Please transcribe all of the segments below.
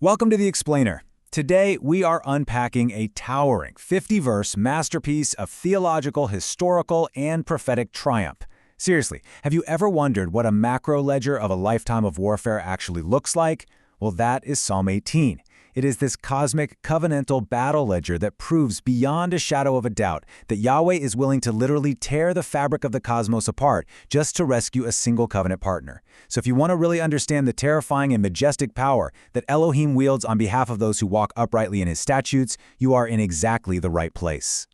Welcome to The Explainer. Today, we are unpacking a towering 50-verse masterpiece of theological, historical, and prophetic triumph. Seriously, have you ever wondered what a macro ledger of a lifetime of warfare actually looks like? Well, that is Psalm 18. It is this cosmic, covenantal battle ledger that proves beyond a shadow of a doubt that Yahweh is willing to literally tear the fabric of the cosmos apart just to rescue a single covenant partner. So if you want to really understand the terrifying and majestic power that Elohim wields on behalf of those who walk uprightly in his statutes, you are in exactly the right place.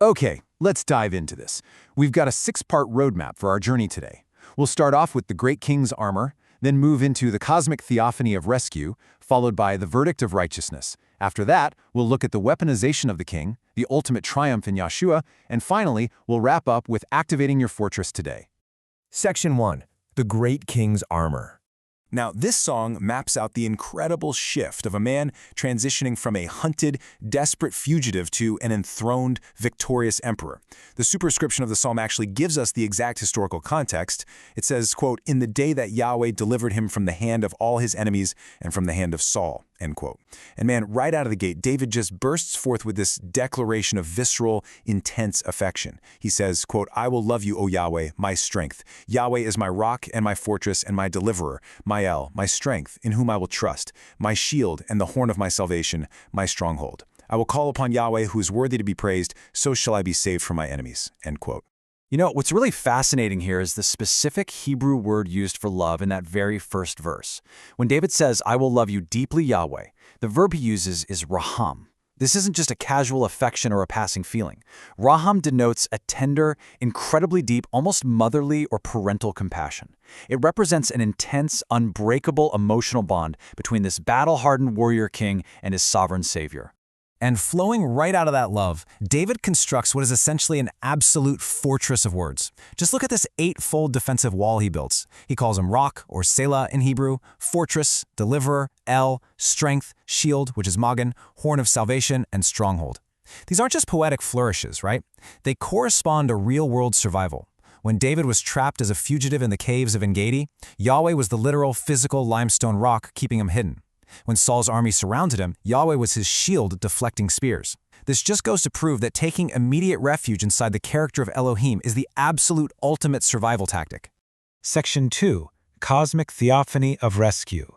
Okay, let's dive into this. We've got a 6-part roadmap for our journey today. We'll start off with the Great King's armor, then move into the cosmic theophany of rescue, followed by the verdict of righteousness. After that, we'll look at the weaponization of the king, the ultimate triumph in Yashua, and finally, we'll wrap up with activating your fortress today. Section 1. The Great King's Armor. Now, this song maps out the incredible shift of a man transitioning from a hunted, desperate fugitive to an enthroned, victorious emperor. The superscription of the psalm actually gives us the exact historical context. It says, quote, "In the day that Yahweh delivered him from the hand of all his enemies and from the hand of Saul," end quote. And man, right out of the gate, David just bursts forth with this declaration of visceral, intense affection. He says, quote, "I will love you, O Yahweh, my strength. Yahweh is my rock and my fortress and my deliverer, my my strength, in whom I will trust, my shield and the horn of my salvation, my stronghold. I will call upon Yahweh, who is worthy to be praised, so shall I be saved from my enemies," end quote. You know, what's really fascinating here is the specific Hebrew word used for love in that very first verse. When David says, "I will love you deeply, Yahweh," the verb he uses is raham. This isn't just a casual affection or a passing feeling. Raham denotes a tender, incredibly deep, almost motherly or parental compassion. It represents an intense, unbreakable emotional bond between this battle-hardened warrior king and his sovereign savior. And flowing right out of that love, David constructs what is essentially an absolute fortress of words. Just look at this 8-fold defensive wall he builds. He calls them rock, or selah in Hebrew, fortress, deliverer, el, strength, shield, which is magen, horn of salvation, and stronghold. These aren't just poetic flourishes, right? They correspond to real-world survival. When David was trapped as a fugitive in the caves of En-Gedi, Yahweh was the literal, physical limestone rock keeping him hidden. When Saul's army surrounded him, Yahweh was his shield deflecting spears. This just goes to prove that taking immediate refuge inside the character of Elohim is the absolute ultimate survival tactic. Section 2. Cosmic Theophany of Rescue.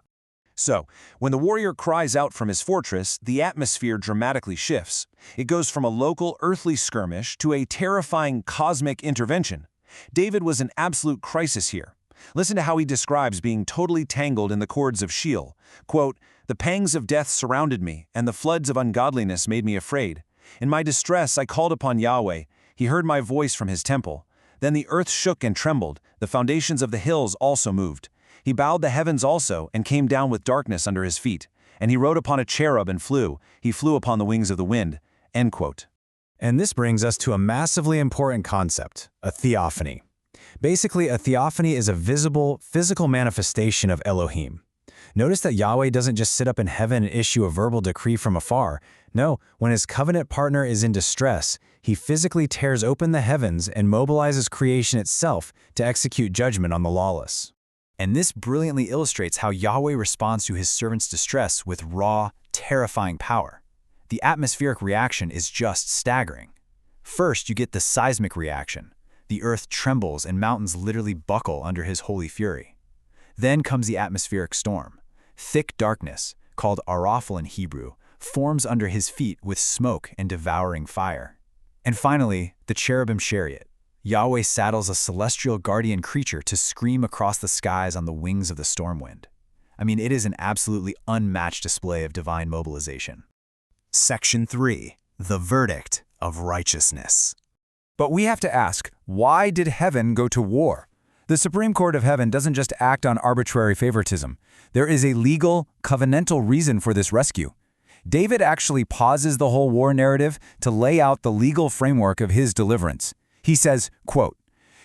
So, when the warrior cries out from his fortress, the atmosphere dramatically shifts. It goes from a local earthly skirmish to a terrifying cosmic intervention. David was in absolute crisis here. Listen to how he describes being totally tangled in the cords of Sheol. Quote, "The pangs of death surrounded me, and the floods of ungodliness made me afraid. In my distress I called upon Yahweh. He heard my voice from his temple. Then the earth shook and trembled. The foundations of the hills also moved. He bowed the heavens also, and came down with darkness under his feet. And he rode upon a cherub and flew. He flew upon the wings of the wind." End quote. And this brings us to a massively important concept, a theophany. Basically, a theophany is a visible, physical manifestation of Elohim. Notice that Yahweh doesn't just sit up in heaven and issue a verbal decree from afar. No, when his covenant partner is in distress, he physically tears open the heavens and mobilizes creation itself to execute judgment on the lawless. And this brilliantly illustrates how Yahweh responds to his servant's distress with raw, terrifying power. The atmospheric reaction is just staggering. First, you get the seismic reaction. The earth trembles and mountains literally buckle under his holy fury. Then comes the atmospheric storm. Thick darkness, called arafel in Hebrew, forms under his feet with smoke and devouring fire. And finally, the cherubim chariot. Yahweh saddles a celestial guardian creature to scream across the skies on the wings of the storm wind. I mean, it is an absolutely unmatched display of divine mobilization. Section 3. The Verdict of Righteousness. But we have to ask, why did heaven go to war? The Supreme Court of Heaven doesn't just act on arbitrary favoritism. There is a legal, covenantal reason for this rescue. David actually pauses the whole war narrative to lay out the legal framework of his deliverance. He says, quote,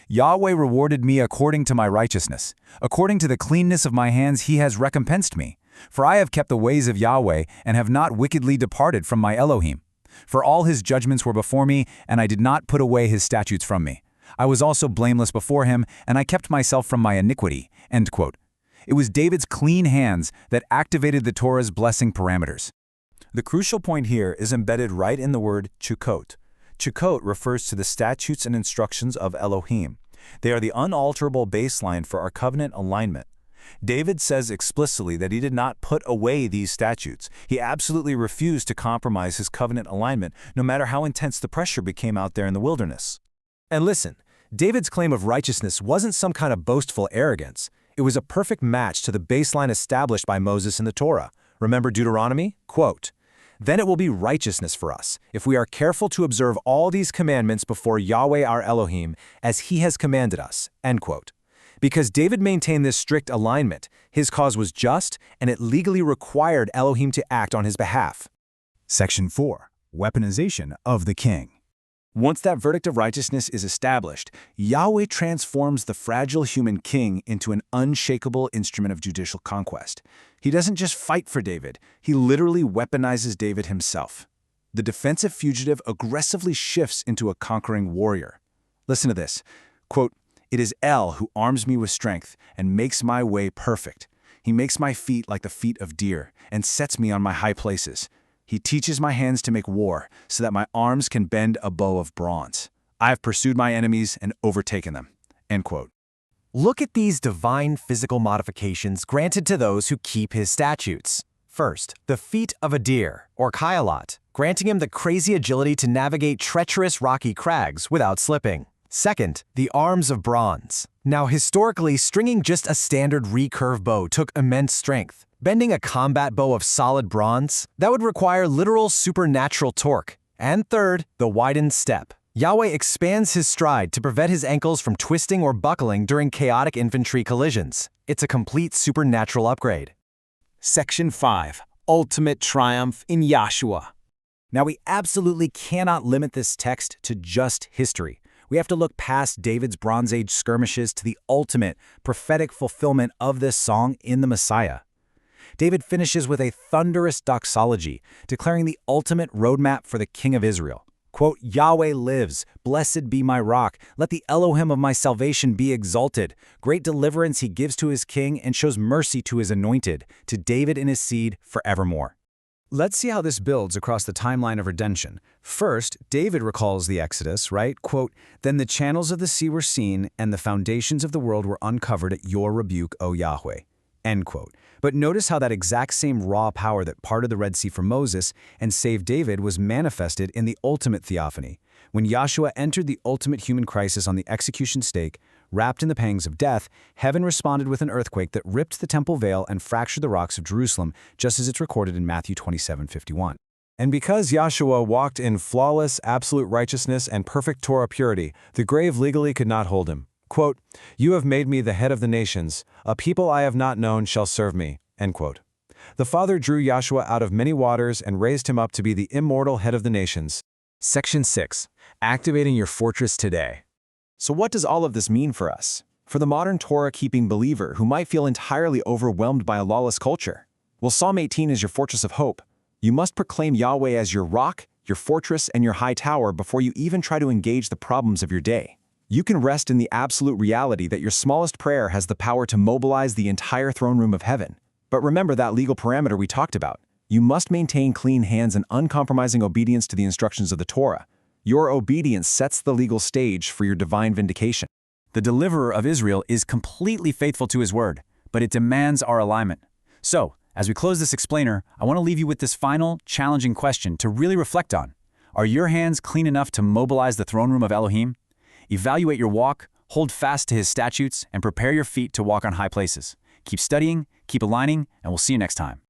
"Yahweh rewarded me according to my righteousness. According to the cleanness of my hands he has recompensed me. For I have kept the ways of Yahweh and have not wickedly departed from my Elohim. For all his judgments were before me, and I did not put away his statutes from me. I was also blameless before him, and I kept myself from my iniquity." End quote. It was David's clean hands that activated the Torah's blessing parameters. The crucial point here is embedded right in the word chukot. Chukot refers to the statutes and instructions of Elohim. They are the unalterable baseline for our covenant alignment. David says explicitly that he did not put away these statutes. He absolutely refused to compromise his covenant alignment, no matter how intense the pressure became out there in the wilderness. And listen, David's claim of righteousness wasn't some kind of boastful arrogance. It was a perfect match to the baseline established by Moses in the Torah. Remember Deuteronomy? Quote, "Then it will be righteousness for us, if we are careful to observe all these commandments before Yahweh our Elohim, as he has commanded us." End quote. Because David maintained this strict alignment, his cause was just, and it legally required Elohim to act on his behalf. Section 4. Weaponization of the king. Once that verdict of righteousness is established, Yahweh transforms the fragile human king into an unshakable instrument of judicial conquest. He doesn't just fight for David, he literally weaponizes David himself. The defensive fugitive aggressively shifts into a conquering warrior. Listen to this. Quote, "It is El who arms me with strength and makes my way perfect. He makes my feet like the feet of deer and sets me on my high places. He teaches my hands to make war so that my arms can bend a bow of bronze. I have pursued my enemies and overtaken them." End quote. Look at these divine physical modifications granted to those who keep his statutes. First, the feet of a deer, or kayalot, granting him the crazy agility to navigate treacherous rocky crags without slipping. Second, the arms of bronze. Now, historically, stringing just a standard recurve bow took immense strength. Bending a combat bow of solid bronze, that would require literal supernatural torque. And third, the widened step. Yahweh expands his stride to prevent his ankles from twisting or buckling during chaotic infantry collisions. It's a complete supernatural upgrade. Section 5. Ultimate Triumph in Yashua. Now, we absolutely cannot limit this text to just history. We have to look past David's Bronze Age skirmishes to the ultimate prophetic fulfillment of this song in the Messiah. David finishes with a thunderous doxology, declaring the ultimate roadmap for the King of Israel. Quote, "Yahweh lives, blessed be my rock, let the Elohim of my salvation be exalted. Great deliverance he gives to his king and shows mercy to his anointed, to David and his seed forevermore." Let's see how this builds across the timeline of redemption. First, David recalls the Exodus, right? Quote, "Then the channels of the sea were seen, and the foundations of the world were uncovered at your rebuke, O Yahweh." End quote. But notice how that exact same raw power that parted the Red Sea for Moses and saved David was manifested in the ultimate theophany. When Yashua entered the ultimate human crisis on the execution stake, wrapped in the pangs of death, heaven responded with an earthquake that ripped the temple veil and fractured the rocks of Jerusalem, just as it's recorded in Matthew 27:51. And because Yashua walked in flawless, absolute righteousness and perfect Torah purity, the grave legally could not hold him. Quote, "You have made me the head of the nations. A people I have not known shall serve me." End quote. The Father drew Yashua out of many waters and raised him up to be the immortal head of the nations. Section 6. Activating your fortress today. So what does all of this mean for us? For the modern Torah-keeping believer who might feel entirely overwhelmed by a lawless culture? Well, Psalm 18 is your fortress of hope. You must proclaim Yahweh as your rock, your fortress, and your high tower before you even try to engage the problems of your day. You can rest in the absolute reality that your smallest prayer has the power to mobilize the entire throne room of heaven. But remember that legal parameter we talked about. You must maintain clean hands and uncompromising obedience to the instructions of the Torah. Your obedience sets the legal stage for your divine vindication. The deliverer of Israel is completely faithful to his word, but it demands our alignment. So, as we close this explainer, I want to leave you with this final, challenging question to really reflect on. Are your hands clean enough to mobilize the throne room of Elohim? Evaluate your walk, hold fast to his statutes, and prepare your feet to walk on high places. Keep studying, keep aligning, and we'll see you next time.